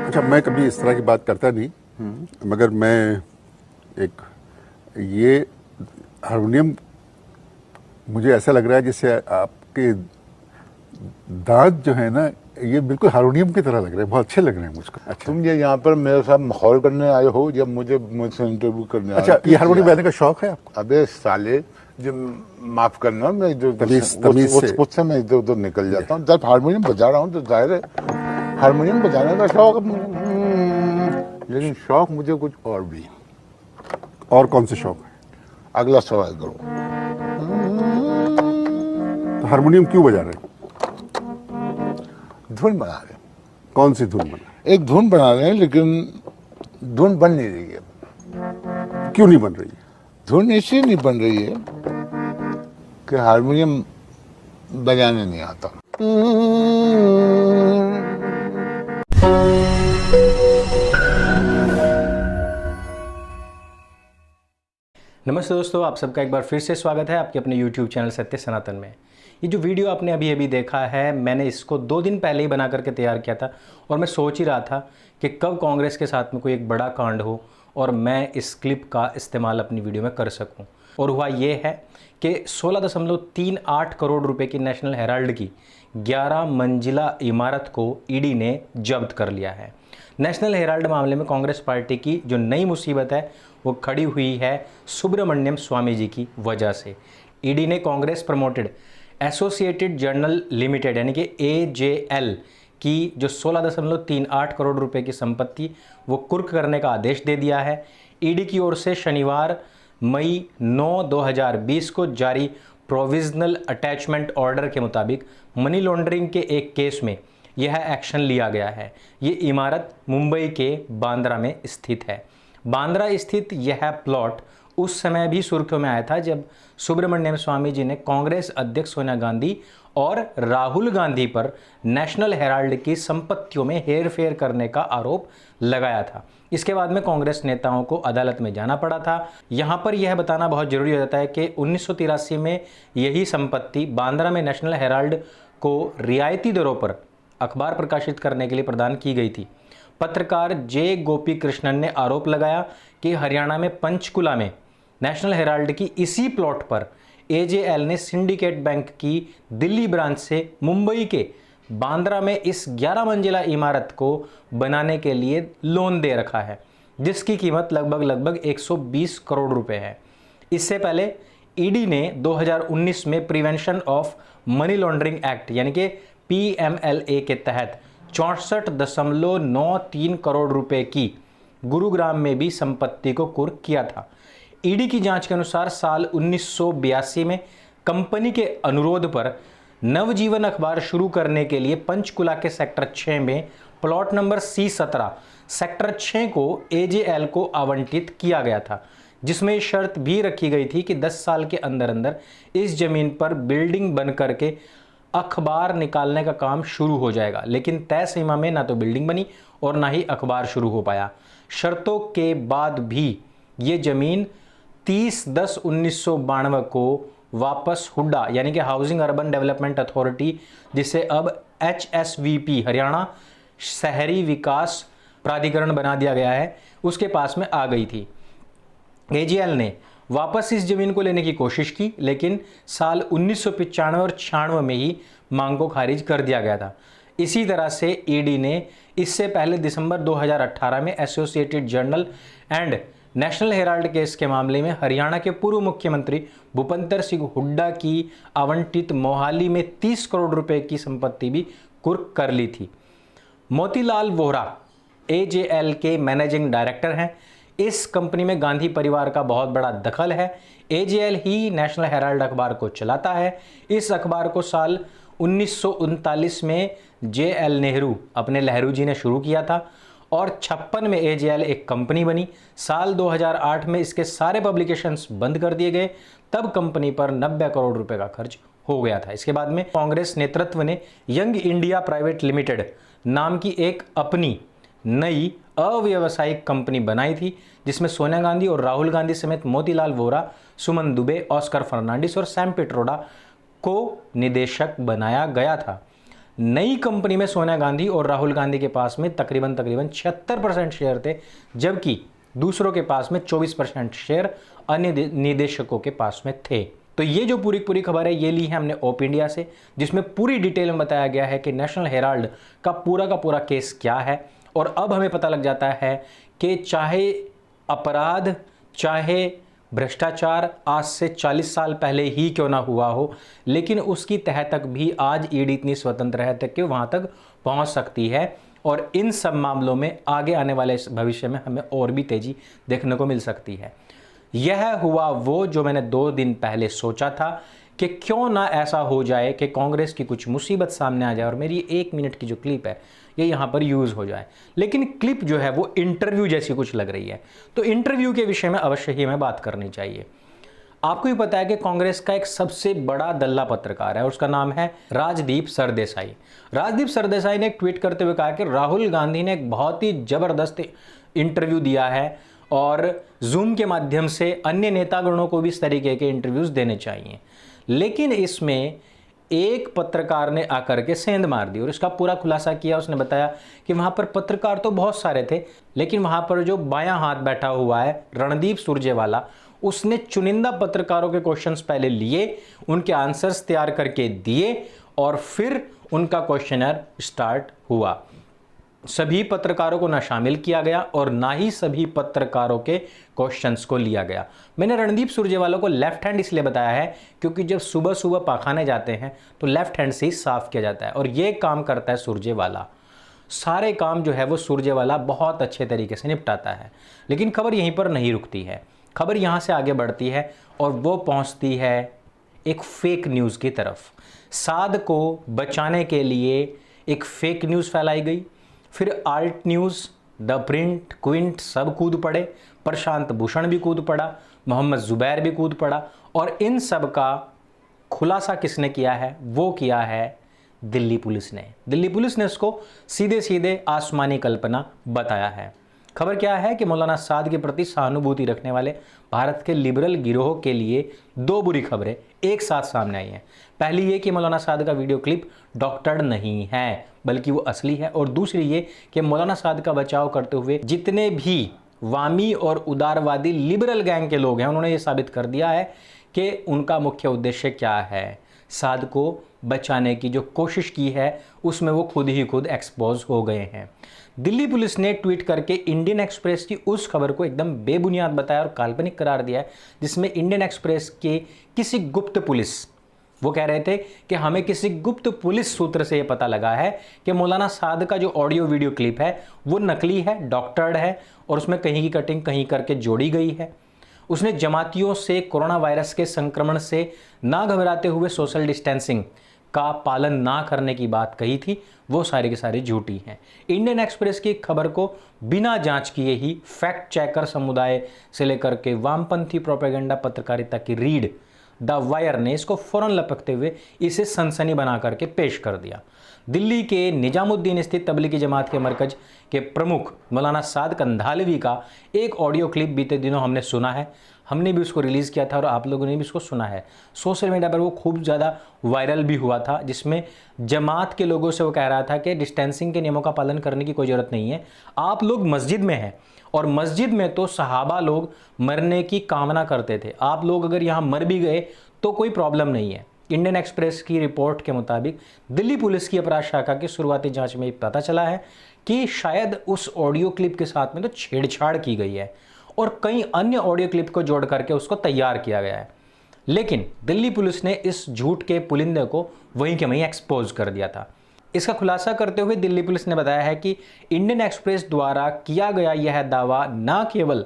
अच्छा, मैं कभी इस तरह की बात करता नहीं, मगर मैं एक ये हारमोनियम मुझे ऐसा लग रहा है जैसे आपके दांत जो है ना, ये बिल्कुल हारमोनियम की तरह लग रहे हैं, बहुत अच्छे लग रहे हैं मुझको। अच्छा, तुम ये यहाँ पर मेरे साथ माहौल करने आए हो या मुझसे इंटरव्यू करने आए हो? अच्छा, ये हारमोनियम बजाने का शौक है आपको? अबे साले, जो माफ करना, मैं जो तमीज से उससे मैं इधर उधर निकल जाता हूँ। जब हारमोनियम बजा रहा हूँ तो जाहिर है हारमोनियम बजाने का शौक, लेकिन शौक मुझे कुछ और भी। और कौन से शौक है? अगला सवाल करो। तो हारमोनियम क्यों बजा रहे हैं? धुन बना रहे हैं। कौन सी धुन बना रहे एक धुन बना रहे हैं, लेकिन धुन बन नहीं रही है। हैं? क्यों नहीं बन रही है? धुन इसलिए नहीं बन रही है कि हारमोनियम बजाने नहीं आता। नमस्ते दोस्तों, आप सबका एक बार फिर से स्वागत है आपके अपने YouTube चैनल सत्य सनातन में। ये जो वीडियो आपने अभी देखा है, मैंने इसको 2 दिन पहले ही बना करके तैयार किया था और मैं सोच ही रहा था कि कब कांग्रेस के साथ में कोई एक बड़ा कांड हो और मैं इस क्लिप का इस्तेमाल अपनी वीडियो में कर सकूं। और हुआ ये है कि 16.38 करोड़ रुपए की नेशनल हेराल्ड की 11 मंजिला इमारत को ईडी ने जब्त कर लिया है। नेशनल हेराल्ड मामले में कांग्रेस पार्टी की जो नई मुसीबत है वो खड़ी हुई है सुब्रमण्यम स्वामी जी की वजह से। ईडी ने Congress promoted associated journal limited यानी कि AJL की जो 16.38 करोड़ रुपए की संपत्ति वो कुर्क करने का आदेश दे दिया है। ईडी की ओर से शनिवार मई 9, 2020 को जारी प्रोविजनल अटैचमेंट ऑर्डर के मुताबिक मनी लॉन्ड्रिंग के एक केस में यह एक्शन लिया गया है। ये इमारत मुंबई के बांद्रा में स्थित है। बांद्रा स्थित यह प्लॉट उस समय भी सुर्खियों में आया था जब सुब्रमण्यम स्वामी जी ने कांग्रेस अध्यक्ष सोनिया गांधी और राहुल गांधी पर नेशनल हेराल्ड की संपत्तियों में हेरफेर करने का आरोप लगाया था। इसके बाद में कांग्रेस नेताओं को अदालत में जाना पड़ा था। यहां पर यह बताना बहुत जरूरी हो जाता है कि 1983 में यही संपत्ति बांद्रा में नेशनल हेराल्ड को रियायती दरों पर अखबार प्रकाशित करने के लिए प्रदान की गई थी। पत्रकार जे गोपी कृष्णन ने आरोप लगाया कि हरियाणा में पंचकुला में नेशनल हेराल्ड की इसी प्लॉट पर AJL ने सिंडिकेट बैंक की दिल्ली ब्रांच से मुंबई के बांद्रा में इस 11 मंजिला इमारत को बनाने के लिए लोन दे रखा है, जिसकी कीमत लगभग 120 करोड़ रुपए है। इससे पहले ईडी ने 2019 में prevention of money laundering act यानी कि PMLA के तहत 64.93 करोड़ रुपए की गुरुग्राम में भी संपत्ति को कुर्क किया था। ईडी की जांच के अनुसार साल 1982 में कंपनी के अनुरोध पर नवजीवन अखबार शुरू करने के लिए पंचकुला के सेक्टर 6 में प्लॉट नंबर C17 सेक्टर 6 को AJL को आवंटित किया गया था, जिसमें शर्त भी रखी गई थी कि 10 साल के अंदर अंदर इस जमीन पर बिल्डिंग बन करके अखबार निकालने का काम शुरू हो जाएगा। लेकिन तय सीमा में ना तो बिल्डिंग बनी और ना ही अखबार शुरू हो पाया। शर्तों के बाद भी ये जमीन 30/10/1992 को वापस हुड्डा यानी कि हाउसिंग अर्बन डेवलपमेंट अथॉरिटी, जिसे अब HSVP हरियाणा शहरी विकास प्राधिकरण बना दिया गया है, उसके पास में आ गई थी। AJL ने वापस इस जमीन को लेने की कोशिश की, लेकिन साल 1995 और 96 में ही मांग को खारिज कर दिया गया था। इसी तरह से ईडी ने इससे पहले दिसंबर 2018 में associated journal and national Herald case के मामले में हरियाणा के पूर्व मुख्यमंत्री भूपेंद्र सिंह हुड्डा की आवंटित मोहाली में 30 करोड़ रुपए की संपत्ति भी कुर्क कर ली थी। मोतीलाल वोहरा AJL के मैनेजिंग डायरेक्टर हैं। इस कंपनी में गांधी परिवार का बहुत बड़ा दखल है। AJL ही नेशनल हेराल्ड अखबार को चलाता है। इस अखबार को साल 1939 में JL नेहरू अपने नेहरू जी ने शुरू किया था और 56 में AJL एक कंपनी बनी। साल 2008 में इसके सारे पब्लिकेशंस बंद कर दिए गए। तब कंपनी पर 90 करोड़ रुपए का खर्च हो गया था। इसके बाद में कांग्रेस नेतृत्व ने यंग इंडिया प्राइवेट लिमिटेड नाम की एक अपनी नई अव्यवसायिक कंपनी बनाई थी, जिसमें सोनिया गांधी और राहुल गांधी समेत मोतीलाल वोरा, सुमन दुबे, ऑस्कर फर्नांडिस और सैम पिट्रोडा को निदेशक बनाया गया था। नई कंपनी में सोनिया गांधी और राहुल गांधी के पास में तकरीबन 76% शेयर थे, जबकि दूसरों के पास में 24% शेयर अन्य निदेशकों के पास में थे। तो ये जो पूरी खबर है ये ली है हमने ओप इंडिया से, जिसमें पूरी डिटेल में बताया गया है कि नेशनल हेराल्ड का पूरा केस क्या है। और अब हमें पता लग जाता है कि चाहे अपराध, चाहे भ्रष्टाचार आज से 40 साल पहले ही क्यों ना हुआ हो, लेकिन उसकी तह तक भी आज ईडी इतनी स्वतंत्र है तक कि वहां तक पहुंच सकती है। और इन सब मामलों में आगे आने वाले भविष्य में हमें और भी तेजी देखने को मिल सकती है। यह हुआ वो जो मैंने 2 दिन पहले सोचा था कि क्यों ना ऐसा हो जाए कि कांग्रेस की कुछ मुसीबत सामने आ जाए और मेरी 1 मिनट की जो क्लिप है ये यहाँ पर यूज़ हो जाए। लेकिन क्लिप जो है वो इंटरव्यू जैसी कुछ लग रही है, तो इंटरव्यू के विषय में अवश्य ही हमें बात करनी चाहिए। आपको भी पता है कि कांग्रेस का एक सबसे बड़ा दल्ला पत्रकार है, उसका नाम है राजदीप सरदेसाई। राजदीप सरदेसाई ने एक ट्वीट करते हुए कहा कि राहुल गांधी ने एक बहुत ही जबरदस्त इंटरव्यू दिया है और जूम के माध्यम से अन्य नेतागणों को भी इस तरीके के इंटरव्यूज देने चाहिए। लेकिन इसमें एक पत्रकार ने आकर के सेंध मार दी और इसका पूरा खुलासा किया। उसने बताया कि वहां पर पत्रकार तो बहुत सारे थे, लेकिन वहां पर जो बायां हाथ बैठा हुआ है रणदीप सुरजेवाला, उसने चुनिंदा पत्रकारों के क्वेश्चंस पहले लिए, उनके आंसर्स तैयार करके दिए और फिर उनका क्वेश्चनर स्टार्ट हुआ। सभी पत्रकारों को ना शामिल किया गया और ना ही सभी पत्रकारों के क्वेश्चंस को लिया गया। मैंने रणदीप सुरजेवाला को लेफ्ट हैंड इसलिए बताया है क्योंकि जब सुबह सुबह पाखाने जाते हैं तो लेफ्ट हैंड से ही साफ किया जाता है और ये काम करता है सुरजेवाला। सारे काम जो है वो सुरजेवाला बहुत अच्छे तरीके से निपटाता है। लेकिन खबर यहीं पर नहीं रुकती है, खबर यहाँ से आगे बढ़ती है और वो पहुँचती है एक फेक न्यूज़ की तरफ। साध को बचाने के लिए एक फेक न्यूज़ फैलाई गई, फिर alt news, the print, Quint सब कूद पड़े, प्रशांत भूषण भी कूद पड़ा, मोहम्मद जुबैर भी कूद पड़ा और इन सब का खुलासा किसने किया है? वो किया है दिल्ली पुलिस ने। दिल्ली पुलिस ने इसको सीधे सीधे आसमानी कल्पना बताया है। खबर क्या है कि मौलाना साद के प्रति सहानुभूति रखने वाले भारत के लिबरल गिरोह के लिए 2 बुरी खबरें एक साथ सामने आई हैं। पहली ये कि मौलाना साद का वीडियो क्लिप डॉक्टर्ड नहीं है बल्कि वो असली है, और दूसरी ये कि मौलाना साद का बचाव करते हुए जितने भी वामी और उदारवादी लिबरल गैंग के लोग हैं उन्होंने ये साबित कर दिया है कि उनका मुख्य उद्देश्य क्या है। साद को बचाने की जो कोशिश की है उसमें वो खुद ही खुद एक्सपोज हो गए हैं। दिल्ली पुलिस ने ट्वीट करके इंडियन एक्सप्रेस की उस खबर को एकदम बेबुनियाद बताया और काल्पनिक करार दिया है, जिसमें इंडियन एक्सप्रेस के किसी गुप्त पुलिस, वो कह रहे थे कि हमें किसी गुप्त पुलिस सूत्र से ये पता लगा है कि मौलाना साद का जो ऑडियो वीडियो क्लिप है वो नकली है, डॉक्टर्ड है और उसमें कहीं की कटिंग कहीं करके जोड़ी गई है। उसने जमातियों से कोरोना वायरस के संक्रमण से ना घबराते हुए सोशल डिस्टेंसिंग का पालन ना करने की बात कही थी, वो सारी की सारी झूठी हैं। इंडियन एक्सप्रेस की खबर को बिना जांच किए ही फैक्ट चेकर समुदाय से लेकर के वामपंथी प्रोपेगेंडा पत्रकारिता की रीड द वायर ने इसको फौरन लपकते हुए इसे सनसनी बना करके पेश कर दिया। दिल्ली के निजामुद्दीन स्थित तबलीगी जमात के मरकज के प्रमुख मौलाना साद कंधालवी का एक ऑडियो क्लिप बीते दिनों हमने सुना है, हमने भी उसको रिलीज़ किया था और आप लोगों ने भी उसको सुना है। सोशल मीडिया पर वो खूब ज़्यादा वायरल भी हुआ था, जिसमें जमात के लोगों से वो कह रहा था कि डिस्टेंसिंग के नियमों का पालन करने की कोई ज़रूरत नहीं है, आप लोग मस्जिद में हैं और मस्जिद में तो सहाबा लोग मरने की कामना करते थे, आप लोग अगर यहाँ मर भी गए तो कोई प्रॉब्लम नहीं है। इंडियन एक्सप्रेस की रिपोर्ट के मुताबिक दिल्ली पुलिस की अपराध शाखा की शुरुआती जांच में पता चला है कि शायद उस ऑडियो क्लिप के साथ में तो छेड़छाड़ की गई है और कई अन्य ऑडियो क्लिप को जोड़ करके उसको तैयार किया गया है। लेकिन दिल्ली पुलिस ने इस झूठ के पुलिंदे को वहीं के वहीं एक्सपोज कर दिया था। इसका खुलासा करते हुए दिल्ली पुलिस ने बताया है कि इंडियन एक्सप्रेस द्वारा किया गया यह दावा न केवल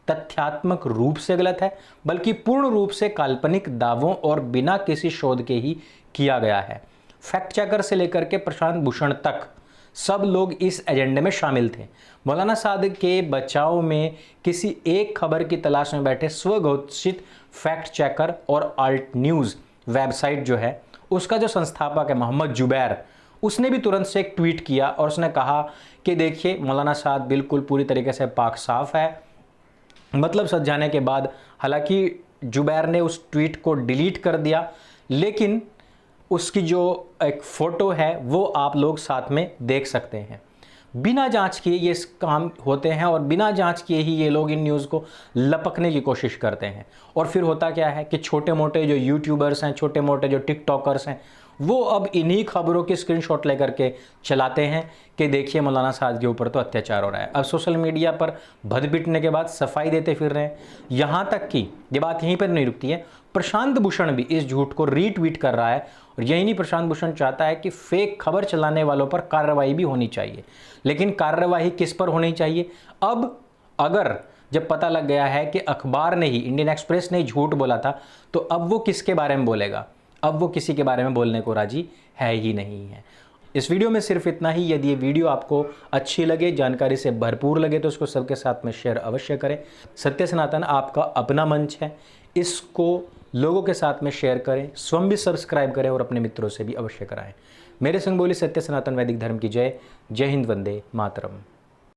तथ्यात्मक रूप से गलत है बल्कि पूर्ण रूप से काल्पनिक दावों और बिना किसी शोध के ही किया गया है। फैक्ट चेकर से लेकर के प्रशांत भूषण तक सब लोग इस एजेंडे में शामिल थे। मौलाना साद के बचाव में किसी एक खबर की तलाश में बैठे स्वघोषित फैक्ट चेकर और आल्ट न्यूज़ वेबसाइट जो है उसका जो संस्थापक है मोहम्मद जुबैर, उसने भी तुरंत से एक ट्वीट किया और उसने कहा कि देखिए मौलाना साद बिल्कुल पूरी तरीके से पाक साफ है। मतलब सच जाने के बाद हालांकि जुबैर ने उस ट्वीट को डिलीट कर दिया, लेकिन उसकी जो एक फ़ोटो है वो आप लोग साथ में देख सकते हैं। बिना जांच किए ये काम होते हैं और बिना जांच किए ही ये लोग इन न्यूज़ को लपकने की कोशिश करते हैं। और फिर होता क्या है कि छोटे मोटे जो यूट्यूबर्स हैं, छोटे मोटे जो टिकटॉकर्स हैं, वो अब इन्हीं खबरों की स्क्रीनशॉट लेकर के चलाते हैं कि देखिए मौलाना साद के ऊपर तो अत्याचार हो रहा है। अब सोशल मीडिया पर भद पिटने के बाद सफाई देते फिर रहे हैं। यहाँ तक कि ये बात यहीं पर नहीं रुकती है, प्रशांत भूषण भी इस झूठ को रीट्वीट कर रहा है। और यही नहीं, प्रशांत भूषण चाहता है कि फेक खबर चलाने वालों पर कार्रवाई भी होनी चाहिए। लेकिन कार्रवाई किस पर होनी चाहिए? अब अगर जब पता लग गया है कि अखबार ने ही, इंडियन एक्सप्रेस ने झूठ बोला था, तो अब वो किसके बारे में बोलेगा? अब वो किसी के बारे में बोलने को राजी है ही नहीं है। इस वीडियो में सिर्फ इतना ही। यदि ये वीडियो आपको अच्छी लगे, जानकारी से भरपूर लगे, तो उसको सबके साथ में शेयर अवश्य करें। सत्य सनातन आपका अपना मंच है, इसको लोगों के साथ में शेयर करें, स्वयं भी सब्सक्राइब करें और अपने मित्रों से भी अवश्य कराएं। मेरे संग बोली सत्य सनातन वैदिक धर्म की जय। जय हिंद, वंदे मातरम।